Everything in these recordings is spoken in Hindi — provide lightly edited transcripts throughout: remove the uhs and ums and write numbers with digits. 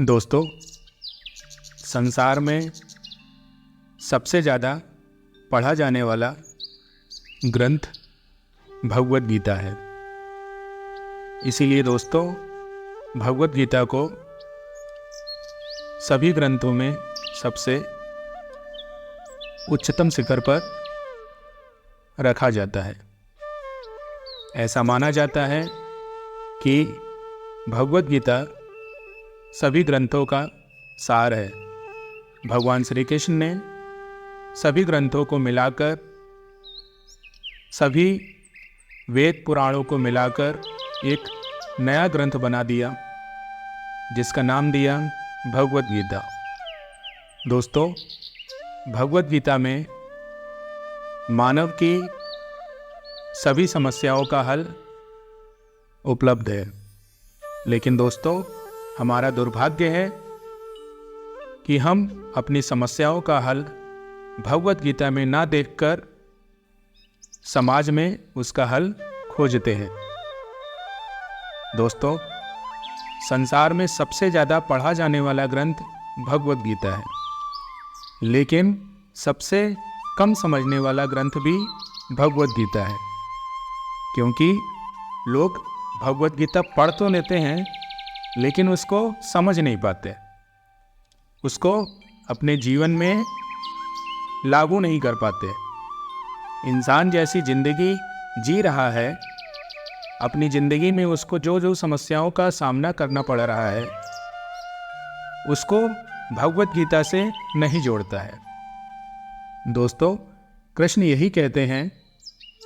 दोस्तों, संसार में सबसे ज़्यादा पढ़ा जाने वाला ग्रंथ भगवद गीता है। इसीलिए दोस्तों, भगवद गीता को सभी ग्रंथों में सबसे उच्चतम शिखर पर रखा जाता है। ऐसा माना जाता है कि भगवद गीता सभी ग्रंथों का सार है। भगवान श्री कृष्ण ने सभी ग्रंथों को मिलाकर, सभी वेद पुराणों को मिलाकर एक नया ग्रंथ बना दिया, जिसका नाम दिया भगवद गीता। दोस्तों, भगवद गीता में मानव की सभी समस्याओं का हल उपलब्ध है। लेकिन दोस्तों, हमारा दुर्भाग्य है कि हम अपनी समस्याओं का हल भगवद गीता में ना देखकर समाज में उसका हल खोजते हैं। दोस्तों, संसार में सबसे ज़्यादा पढ़ा जाने वाला ग्रंथ भगवद गीता है, लेकिन सबसे कम समझने वाला ग्रंथ भी भगवद गीता है। क्योंकि लोग भगवद गीता पढ़ तो लेते हैं, लेकिन उसको समझ नहीं पाते, उसको अपने जीवन में लागू नहीं कर पाते। इंसान जैसी ज़िंदगी जी रहा है, अपनी ज़िंदगी में उसको जो जो समस्याओं का सामना करना पड़ रहा है, उसको भगवद गीता से नहीं जोड़ता है। दोस्तों, कृष्ण यही कहते हैं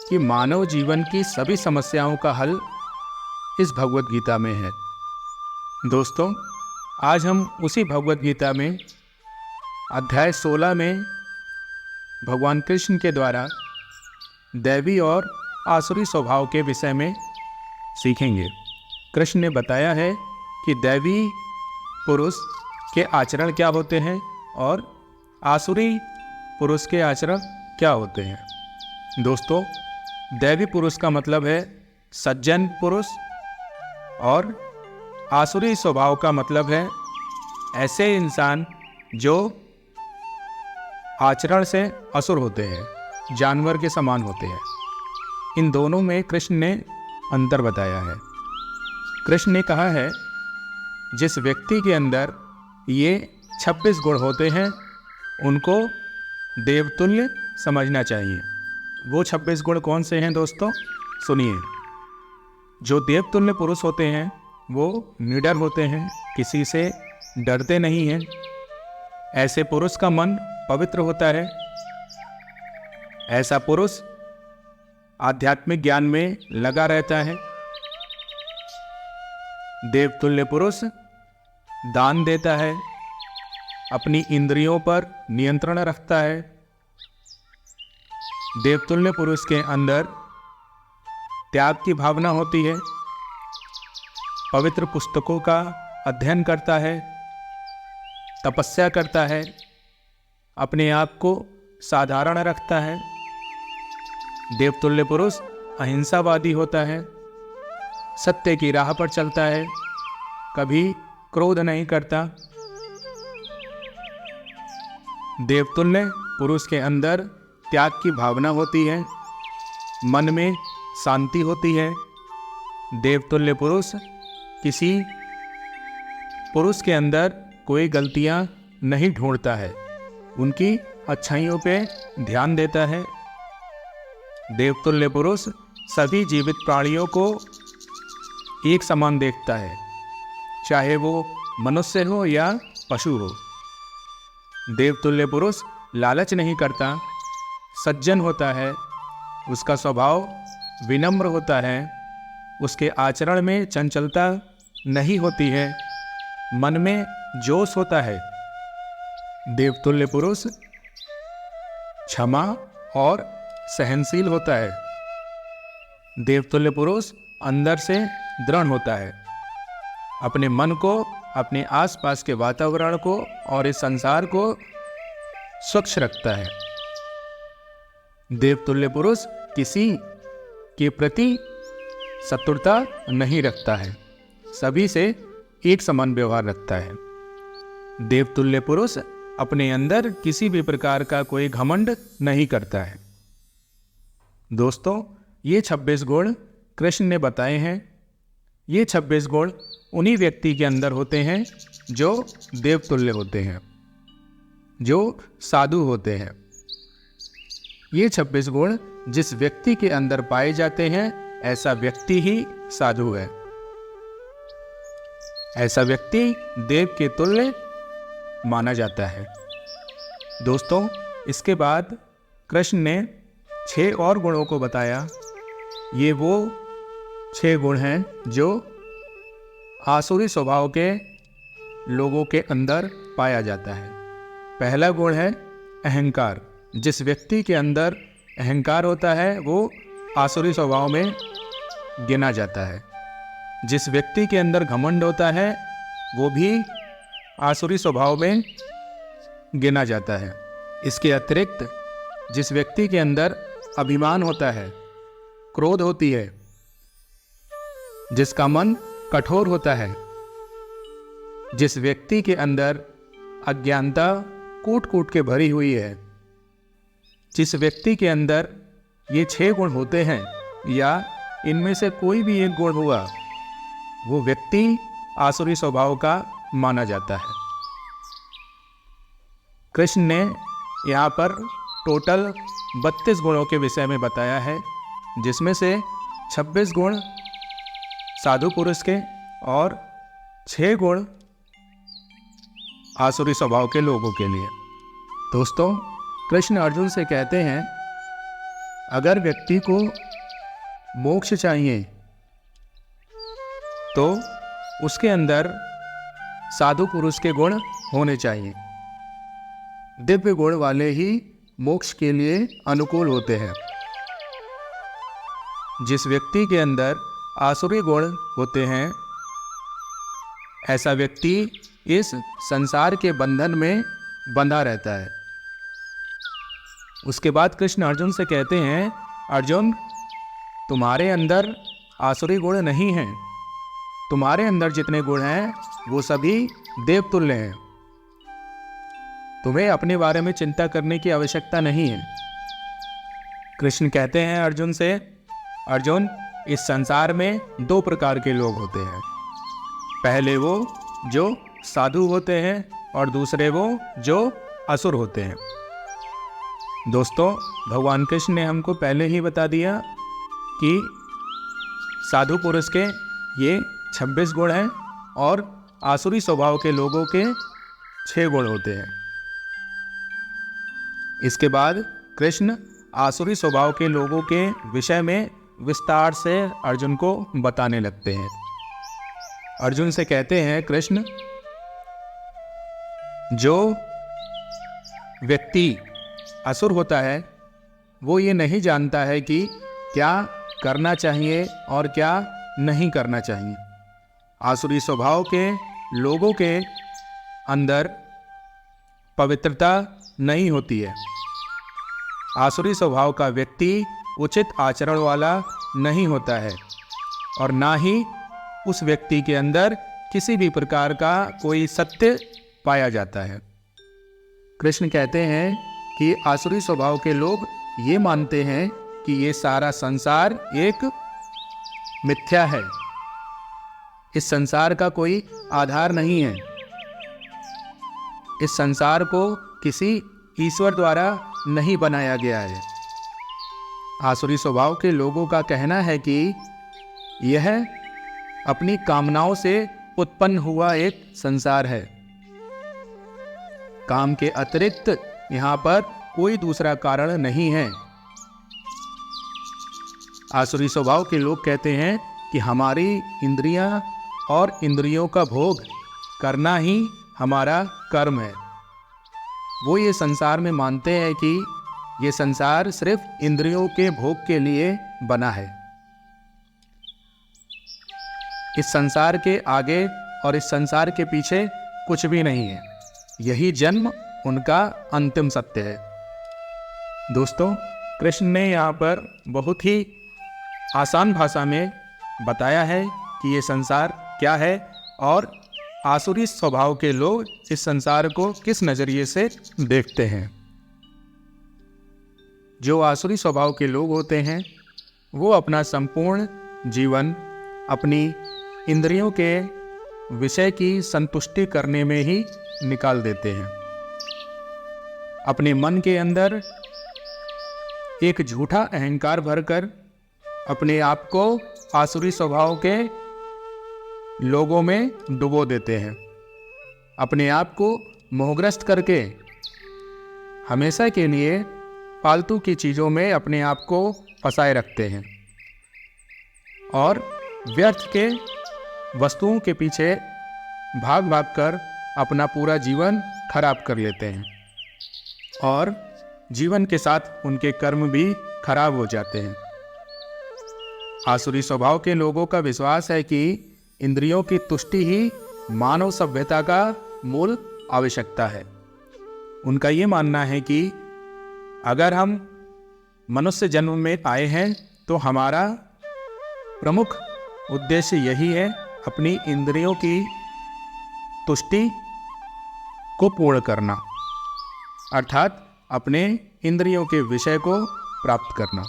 कि मानव जीवन की सभी समस्याओं का हल इस भगवद गीता में है। दोस्तों, आज हम उसी भगवद गीता में अध्याय 16 में भगवान कृष्ण के द्वारा दैवी और आसुरी स्वभाव के विषय में सीखेंगे। कृष्ण ने बताया है कि दैवी पुरुष के आचरण क्या होते हैं और आसुरी पुरुष के आचरण क्या होते हैं। दोस्तों, दैवी पुरुष का मतलब है सज्जन पुरुष, और आसुरी स्वभाव का मतलब है ऐसे इंसान जो आचरण से असुर होते हैं, जानवर के समान होते हैं। इन दोनों में कृष्ण ने अंतर बताया है। कृष्ण ने कहा है, जिस व्यक्ति के अंदर ये 26 गुण होते हैं, उनको देवतुल्य समझना चाहिए। वो 26 गुण कौन से हैं दोस्तों? सुनिए। जो देवतुल्य पुरुष होते हैं वो निडर होते हैं, किसी से डरते नहीं हैं। ऐसे पुरुष का मन पवित्र होता है। ऐसा पुरुष आध्यात्मिक ज्ञान में लगा रहता है। देवतुल्य पुरुष दान देता है, अपनी इंद्रियों पर नियंत्रण रखता है। देवतुल्य पुरुष के अंदर त्याग की भावना होती है, पवित्र पुस्तकों का अध्ययन करता है, तपस्या करता है, अपने आप को साधारण रखता है। देवतुल्य पुरुष अहिंसावादी होता है, सत्य की राह पर चलता है, कभी क्रोध नहीं करता। देवतुल्य पुरुष के अंदर त्याग की भावना होती है, मन में शांति होती है। देवतुल्य पुरुष किसी पुरुष के अंदर कोई गलतियां नहीं ढूंढता है, उनकी अच्छाइयों पे ध्यान देता है। देवतुल्य पुरुष सभी जीवित प्राणियों को एक समान देखता है, चाहे वो मनुष्य हो या पशु हो। देवतुल्य पुरुष लालच नहीं करता, सज्जन होता है, उसका स्वभाव विनम्र होता है, उसके आचरण में चंचलता नहीं होती है, मन में जोश होता है। देवतुल्य पुरुष क्षमा और सहनशील होता है। देवतुल्य पुरुष अंदर से दृढ़ होता है, अपने मन को, अपने आसपास के वातावरण को और इस संसार को स्वच्छ रखता है। देवतुल्य पुरुष किसी के प्रति शत्रुता नहीं रखता है, सभी से एक समान व्यवहार रखता है। देवतुल्य पुरुष अपने अंदर किसी भी प्रकार का कोई घमंड नहीं करता है। दोस्तों, ये 26 गुण कृष्ण ने बताए हैं। ये 26 गुण उन्हीं व्यक्ति के अंदर होते हैं जो देवतुल्य होते हैं, जो साधु होते हैं। ये 26 गुण जिस व्यक्ति के अंदर पाए जाते हैं, ऐसा व्यक्ति ही साधु है। ऐसा व्यक्ति देव के तुल्य माना जाता है। दोस्तों, इसके बाद कृष्ण ने 6 और गुणों को बताया। ये वो 6 गुण हैं जो आसुरी स्वभाव के लोगों के अंदर पाया जाता है। पहला गुण है अहंकार। जिस व्यक्ति के अंदर अहंकार होता है वो आसुरी स्वभाव में गिना जाता है। जिस व्यक्ति के अंदर घमंड होता है वो भी आसुरी स्वभाव में गिना जाता है। इसके अतिरिक्त जिस व्यक्ति के अंदर अभिमान होता है, क्रोध होती है, जिसका मन कठोर होता है, जिस व्यक्ति के अंदर अज्ञानता कूट कूट के भरी हुई है, जिस व्यक्ति के अंदर ये 6 गुण होते हैं या इनमें से कोई भी एक गुण हुआ, वो व्यक्ति आसुरी स्वभाव का माना जाता है। कृष्ण ने यहाँ पर टोटल 32 गुणों के विषय में बताया है, जिसमें से 26 गुण साधु पुरुष के और 6 गुण आसुरी स्वभाव के लोगों के लिए। दोस्तों, कृष्ण अर्जुन से कहते हैं, अगर व्यक्ति को मोक्ष चाहिए तो उसके अंदर साधु पुरुष के गुण होने चाहिए। दिव्य गुण वाले ही मोक्ष के लिए अनुकूल होते हैं। जिस व्यक्ति के अंदर आसुरी गुण होते हैं, ऐसा व्यक्ति इस संसार के बंधन में बंधा रहता है। उसके बाद कृष्ण अर्जुन से कहते हैं, अर्जुन, तुम्हारे अंदर आसुरी गुण नहीं हैं। तुम्हारे अंदर जितने गुण हैं वो सभी देवतुल्य हैं। तुम्हें अपने बारे में चिंता करने की आवश्यकता नहीं है। कृष्ण कहते हैं अर्जुन से, अर्जुन, इस संसार में 2 प्रकार के लोग होते हैं। पहले वो जो साधु होते हैं और दूसरे वो जो असुर होते हैं। दोस्तों, भगवान कृष्ण ने हमको पहले ही बता दिया कि साधु पुरुष के ये 26 गुण हैं और आसुरी स्वभाव के लोगों के 6 गुण होते हैं। इसके बाद कृष्ण आसुरी स्वभाव के लोगों के विषय में विस्तार से अर्जुन को बताने लगते हैं। अर्जुन से कहते हैं कृष्ण, जो व्यक्ति असुर होता है वो ये नहीं जानता है कि क्या करना चाहिए और क्या नहीं करना चाहिए। आसुरी स्वभाव के लोगों के अंदर पवित्रता नहीं होती है। आसुरी स्वभाव का व्यक्ति उचित आचरण वाला नहीं होता है और ना ही उस व्यक्ति के अंदर किसी भी प्रकार का कोई सत्य पाया जाता है। कृष्ण कहते हैं कि आसुरी स्वभाव के लोग ये मानते हैं कि ये सारा संसार एक मिथ्या है। इस संसार का कोई आधार नहीं है। इस संसार को किसी ईश्वर द्वारा नहीं बनाया गया है। आसुरी स्वभाव के लोगों का कहना है कि यह अपनी कामनाओं से उत्पन्न हुआ एक संसार है। काम के अतिरिक्त यहाँ पर कोई दूसरा कारण नहीं है। आसुरी स्वभाव के लोग कहते हैं कि हमारी इंद्रियां और इंद्रियों का भोग करना ही हमारा कर्म है। वो ये संसार में मानते हैं कि ये संसार सिर्फ इंद्रियों के भोग के लिए बना है। इस संसार के आगे और इस संसार के पीछे कुछ भी नहीं है। यही जन्म उनका अंतिम सत्य है। दोस्तों, कृष्ण ने यहाँ पर बहुत ही आसान भाषा में बताया है कि ये संसार क्या है और आसुरी स्वभाव के लोग इस संसार को किस नजरिए से देखते हैं। जो आसुरी स्वभाव के लोग होते हैं वो अपना संपूर्ण जीवन अपनी इंद्रियों के विषय की संतुष्टि करने में ही निकाल देते हैं। अपने मन के अंदर एक झूठा अहंकार भरकर अपने आप को आसुरी स्वभाव के लोगों में डुबो देते हैं। अपने आप को मोहग्रस्त करके हमेशा के लिए फालतू की चीज़ों में अपने आप को फंसाए रखते हैं और व्यर्थ के वस्तुओं के पीछे भाग भाग कर अपना पूरा जीवन खराब कर लेते हैं और जीवन के साथ उनके कर्म भी खराब हो जाते हैं। आसुरी स्वभाव के लोगों का विश्वास है कि इंद्रियों की तुष्टि ही मानव सभ्यता का मूल आवश्यकता है। उनका ये मानना है कि अगर हम मनुष्य जन्म में आए हैं तो हमारा प्रमुख उद्देश्य यही है अपनी इंद्रियों की तुष्टि को पूर्ण करना, अर्थात अपने इंद्रियों के विषय को प्राप्त करना,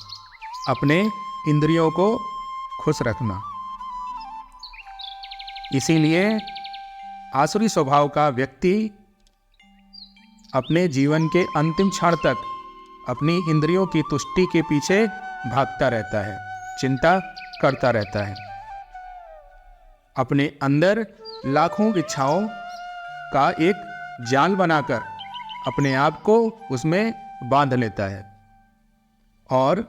अपने इंद्रियों को खुश रखना। इसीलिए आसुरी स्वभाव का व्यक्ति अपने जीवन के अंतिम क्षण तक अपनी इंद्रियों की तुष्टि के पीछे भागता रहता है, चिंता करता रहता है। अपने अंदर लाखों इच्छाओं का एक जाल बनाकर अपने आप को उसमें बांध लेता है और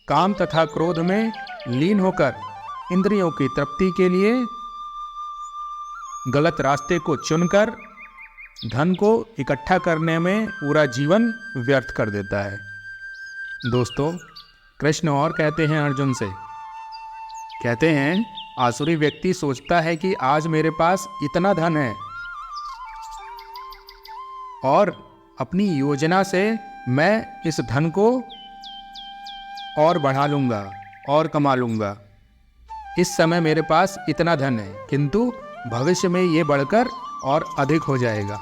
काम तथा क्रोध में लीन होकर इंद्रियों की तृप्ति के लिए गलत रास्ते को चुनकर धन को इकट्ठा करने में पूरा जीवन व्यर्थ कर देता है। दोस्तों, कृष्ण और कहते हैं अर्जुन से, कहते हैं आसुरी व्यक्ति सोचता है कि आज मेरे पास इतना धन है और अपनी योजना से मैं इस धन को और बढ़ा लूँगा और कमा लूँगा। इस समय मेरे पास इतना धन है किंतु भविष्य में ये बढ़कर और अधिक हो जाएगा।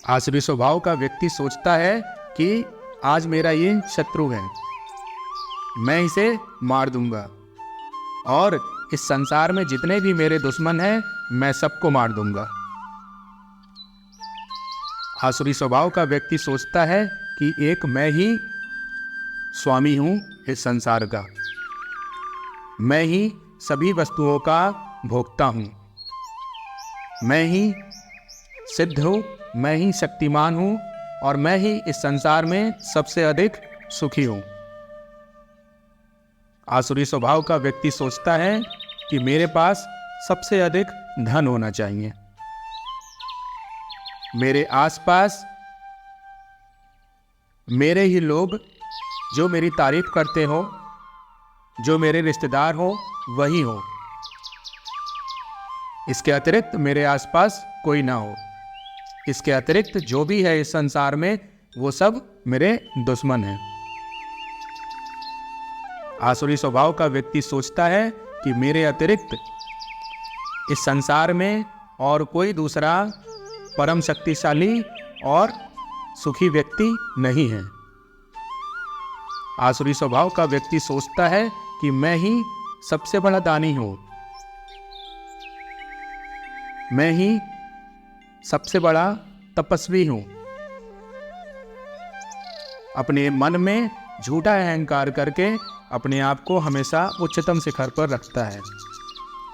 आसुरी स्वभाव का व्यक्ति सोचता है कि आज मेरा ये शत्रु है, मैं इसे मार दूंगा और इस संसार में जितने भी मेरे दुश्मन हैं मैं सबको मार दूंगा। आसुरी स्वभाव का व्यक्ति सोचता है कि एक मैं ही स्वामी हूं इस संसार का, मैं ही सभी वस्तुओं का भोक्ता हूं, मैं ही सिद्ध हूं, मैं ही शक्तिमान हूं और मैं ही इस संसार में सबसे अधिक सुखी हूं। आसुरी स्वभाव का व्यक्ति सोचता है कि मेरे पास सबसे अधिक धन होना चाहिए, मेरे आसपास मेरे ही लोग जो मेरी तारीफ करते हो, जो मेरे रिश्तेदार हो वही हो, इसके अतिरिक्त मेरे आसपास कोई ना हो। इसके अतिरिक्त जो भी है इस संसार में वो सब मेरे दुश्मन हैं। आसुरी स्वभाव का व्यक्ति सोचता है कि मेरे अतिरिक्त इस संसार में और कोई दूसरा परम शक्तिशाली और सुखी व्यक्ति नहीं है। आसुरी स्वभाव का व्यक्ति सोचता है कि मैं ही सबसे बड़ा दानी हूं, मैं ही सबसे बड़ा तपस्वी हूं। अपने मन में झूठा अहंकार करके अपने आप को हमेशा उच्चतम शिखर पर रखता है।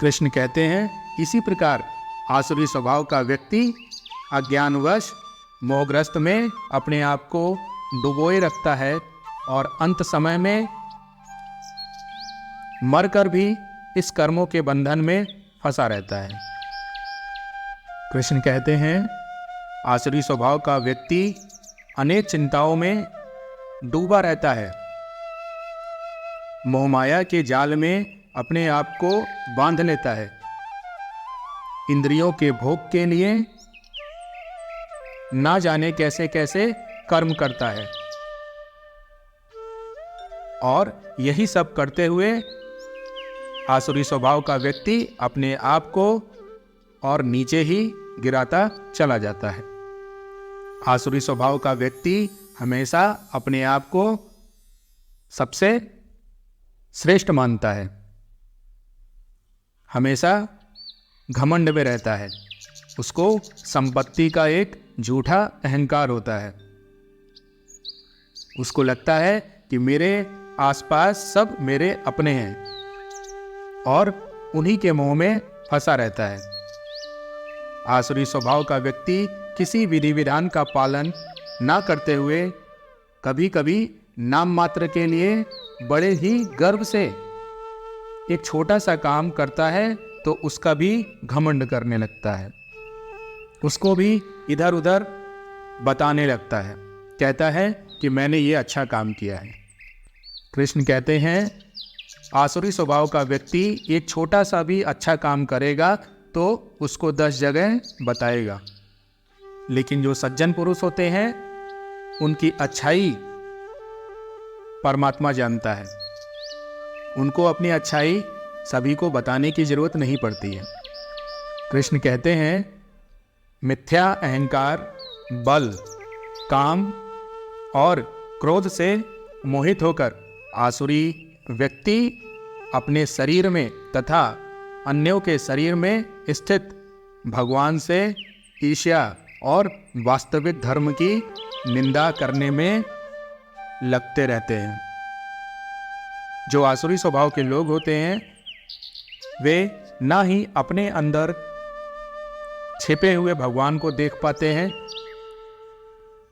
कृष्ण कहते हैं इसी प्रकार आसुरी स्वभाव का व्यक्ति अज्ञानवश मोहग्रस्त में अपने आप को डुबोए रखता है और अंत समय में मरकर भी इस कर्मों के बंधन में फंसा रहता है। कृष्ण कहते हैं आसुरी स्वभाव का व्यक्ति अनेक चिंताओं में डूबा रहता है, मोहमाया के जाल में अपने आप को बांध लेता है, इंद्रियों के भोग के लिए ना जाने कैसे कैसे कर्म करता है और यही सब करते हुए आसुरी स्वभाव का व्यक्ति अपने आप को और नीचे ही गिराता चला जाता है। आसुरी स्वभाव का व्यक्ति हमेशा अपने आप को सबसे श्रेष्ठ मानता है, हमेशा घमंड में रहता है, उसको संपत्ति का एक झूठा अहंकार होता है। उसको लगता है कि मेरे आसपास सब मेरे अपने हैं और उन्हीं के मोह में फंसा रहता है। आसुरी स्वभाव का व्यक्ति किसी विधि विधान का पालन ना करते हुए कभी कभी नाम मात्र के लिए बड़े ही गर्व से एक छोटा सा काम करता है तो उसका भी घमंड करने लगता है, उसको भी इधर उधर बताने लगता है, कहता है कि मैंने ये अच्छा काम किया है। कृष्ण कहते हैं आसुरी स्वभाव का व्यक्ति एक छोटा सा भी अच्छा काम करेगा तो उसको 10 जगह बताएगा, लेकिन जो सज्जन पुरुष होते हैं उनकी अच्छाई परमात्मा जानता है, उनको अपनी अच्छाई सभी को बताने की जरूरत नहीं पड़ती है। कृष्ण कहते हैं मिथ्या अहंकार, बल, काम और क्रोध से मोहित होकर आसुरी व्यक्ति अपने शरीर में तथा अन्यों के शरीर में स्थित भगवान से ईर्ष्या और वास्तविक धर्म की निंदा करने में लगते रहते हैं। जो आसुरी स्वभाव के लोग होते हैं वे ना ही अपने अंदर छिपे हुए भगवान को देख पाते हैं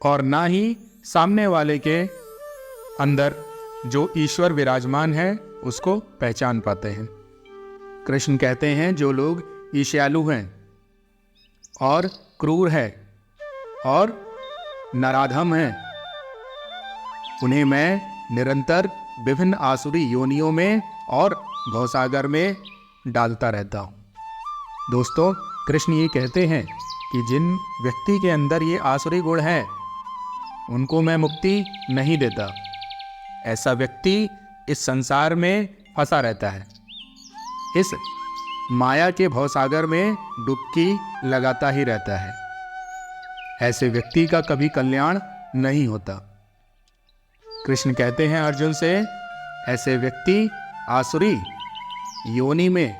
और ना ही सामने वाले के अंदर जो ईश्वर विराजमान है उसको पहचान पाते हैं। कृष्ण कहते हैं जो लोग ईर्ष्यालु हैं और क्रूर हैं और नराधम हैं, उन्हें मैं निरंतर विभिन्न आसुरी योनियों में और भवसागर में डालता रहता हूँ। दोस्तों, कृष्ण ये कहते हैं कि जिन व्यक्ति के अंदर ये आसुरी गुण है उनको मैं मुक्ति नहीं देता। ऐसा व्यक्ति इस संसार में फंसा रहता है, इस माया के भवसागर में डुबकी लगाता ही रहता है। ऐसे व्यक्ति का कभी कल्याण नहीं होता। कृष्ण कहते हैं अर्जुन से ऐसे व्यक्ति आसुरी योनि में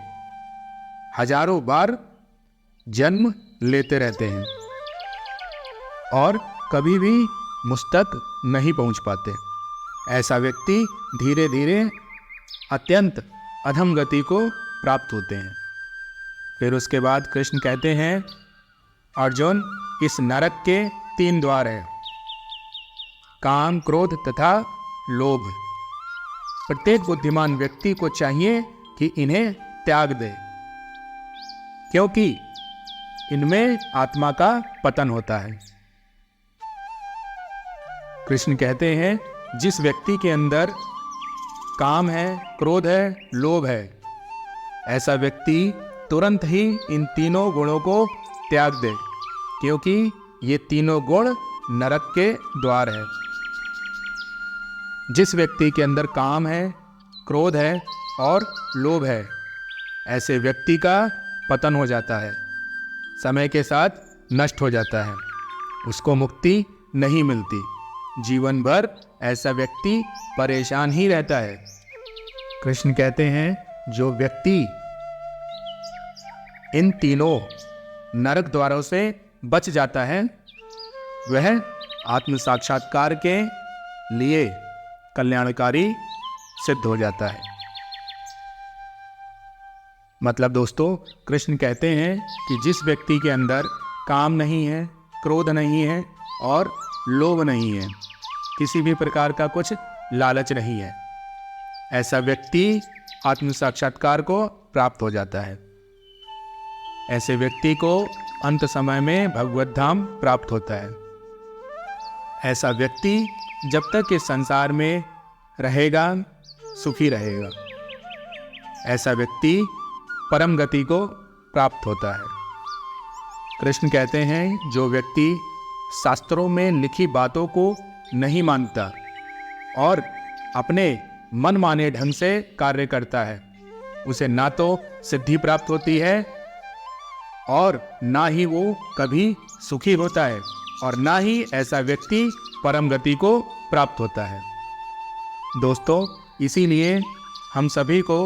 हजारों बार जन्म लेते रहते हैं और कभी भी मुझ तक नहीं पहुंच पाते। ऐसा व्यक्ति धीरे धीरे अत्यंत अधम गति को प्राप्त होते हैं। फिर उसके बाद कृष्ण कहते हैं अर्जुन, इस नरक के 3 द्वार हैं, काम, क्रोध तथा लोभ। प्रत्येक बुद्धिमान व्यक्ति को चाहिए कि इन्हें त्याग दे, क्योंकि इनमें आत्मा का पतन होता है। कृष्ण कहते हैं जिस व्यक्ति के अंदर काम है, क्रोध है, लोभ है, ऐसा व्यक्ति तुरंत ही इन तीनों गुणों को त्याग दे, क्योंकि ये तीनों गुण नरक के द्वार है। जिस व्यक्ति के अंदर काम है, क्रोध है और लोभ है, ऐसे व्यक्ति का पतन हो जाता है, समय के साथ नष्ट हो जाता है, उसको मुक्ति नहीं मिलती। जीवन भर ऐसा व्यक्ति परेशान ही रहता है। कृष्ण कहते हैं जो व्यक्ति इन तीनों नरक द्वारों से बच जाता है वह आत्म साक्षात्कार के लिए कल्याणकारी सिद्ध हो जाता है। मतलब दोस्तों, कृष्ण कहते हैं कि जिस व्यक्ति के अंदर काम नहीं है, क्रोध नहीं है और लोभ नहीं है, किसी भी प्रकार का कुछ लालच नहीं है, ऐसा व्यक्ति आत्म साक्षात्कार को प्राप्त हो जाता है। ऐसे व्यक्ति को अंत समय में भगवत धाम प्राप्त होता है। ऐसा व्यक्ति जब तक इस संसार में रहेगा सुखी रहेगा। ऐसा व्यक्ति परम गति को प्राप्त होता है। कृष्ण कहते हैं जो व्यक्ति शास्त्रों में लिखी बातों को नहीं मानता और अपने मन माने ढंग से कार्य करता है, उसे ना तो सिद्धि प्राप्त होती है और ना ही वो कभी सुखी होता है और ना ही ऐसा व्यक्ति परम गति को प्राप्त होता है। दोस्तों, इसीलिए हम सभी को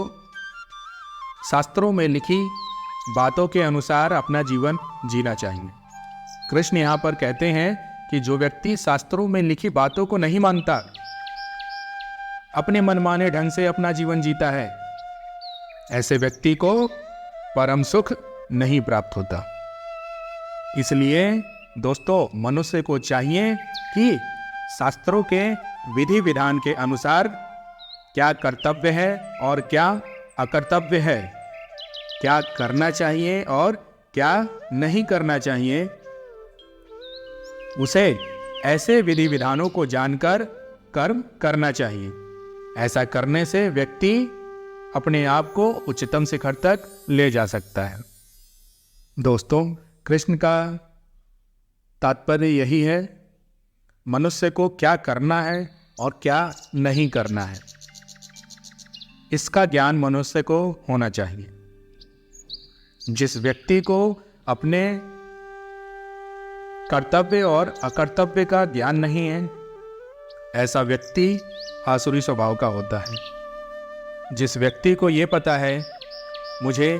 शास्त्रों में लिखी बातों के अनुसार अपना जीवन जीना चाहिए। कृष्ण यहाँ पर कहते हैं कि जो व्यक्ति शास्त्रों में लिखी बातों को नहीं मानता, अपने मनमाने ढंग से अपना जीवन जीता है, ऐसे व्यक्ति को परम सुख नहीं प्राप्त होता। इसलिए दोस्तों, मनुष्य को चाहिए कि शास्त्रों के विधि विधान के अनुसार क्या कर्तव्य है और क्या अकर्तव्य है, क्या करना चाहिए और क्या नहीं करना चाहिए, उसे ऐसे विधि विधानों को जानकर कर्म करना चाहिए। ऐसा करने से व्यक्ति अपने आप को उच्चतम शिखर तक ले जा सकता है। दोस्तों, कृष्ण का तात्पर्य यही है, मनुष्य को क्या करना है और क्या नहीं करना है, इसका ज्ञान मनुष्य को होना चाहिए। जिस व्यक्ति को अपने कर्तव्य और अकर्तव्य का ज्ञान नहीं है, ऐसा व्यक्ति आसुरी स्वभाव का होता है। जिस व्यक्ति को ये पता है मुझे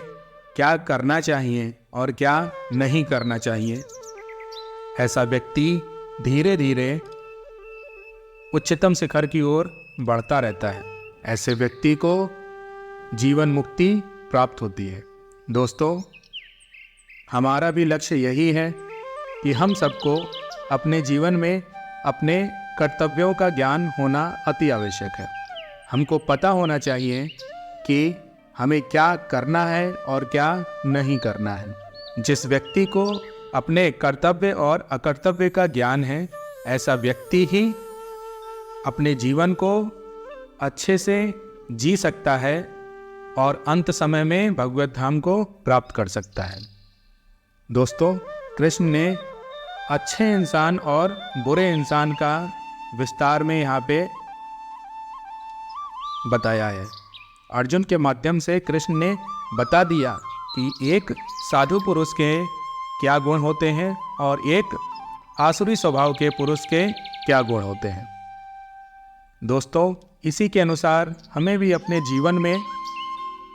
क्या करना चाहिए और क्या नहीं करना चाहिए, ऐसा व्यक्ति धीरे धीरे उच्चतम शिखर की ओर बढ़ता रहता है। ऐसे व्यक्ति को जीवन मुक्ति प्राप्त होती है। दोस्तों, हमारा भी लक्ष्य यही है कि हम सबको अपने जीवन में अपने कर्तव्यों का ज्ञान होना अति आवश्यक है। हमको पता होना चाहिए कि हमें क्या करना है और क्या नहीं करना है। जिस व्यक्ति को अपने कर्तव्य और अकर्तव्य का ज्ञान है, ऐसा व्यक्ति ही अपने जीवन को अच्छे से जी सकता है और अंत समय में भगवत धाम को प्राप्त कर सकता है। दोस्तों, कृष्ण ने अच्छे इंसान और बुरे इंसान का विस्तार में यहाँ पे बताया है। अर्जुन के माध्यम से कृष्ण ने बता दिया कि एक साधु पुरुष के क्या गुण होते हैं और एक आसुरी स्वभाव के पुरुष के क्या गुण होते हैं। दोस्तों, इसी के अनुसार हमें भी अपने जीवन में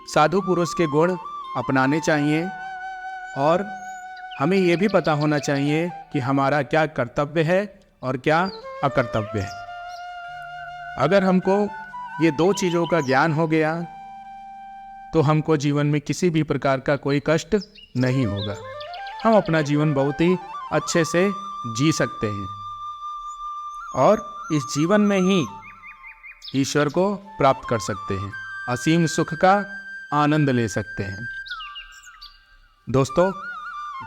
साधु पुरुष के गुण अपनाने चाहिए और हमें ये भी पता होना चाहिए कि हमारा क्या कर्तव्य है और क्या अकर्तव्य है। अगर हमको ये दो चीज़ों का ज्ञान हो गया तो हमको जीवन में किसी भी प्रकार का कोई कष्ट नहीं होगा। हम अपना जीवन बहुत ही अच्छे से जी सकते हैं और इस जीवन में ही ईश्वर को प्राप्त कर सकते हैं, असीम सुख का आनंद ले सकते हैं। दोस्तों,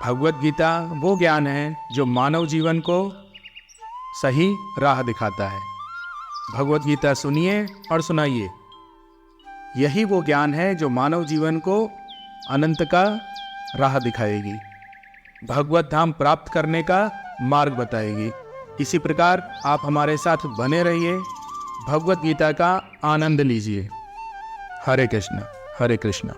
भगवत गीता वो ज्ञान है जो मानव जीवन को सही राह दिखाता है। भगवत गीता सुनिए और सुनाइए। यही वो ज्ञान है जो मानव जीवन को अनंत का राह दिखाएगी, भगवत धाम प्राप्त करने का मार्ग बताएगी। इसी प्रकार आप हमारे साथ बने रहिए, भगवत गीता का आनंद लीजिए। हरे कृष्ण, हरे कृष्ण।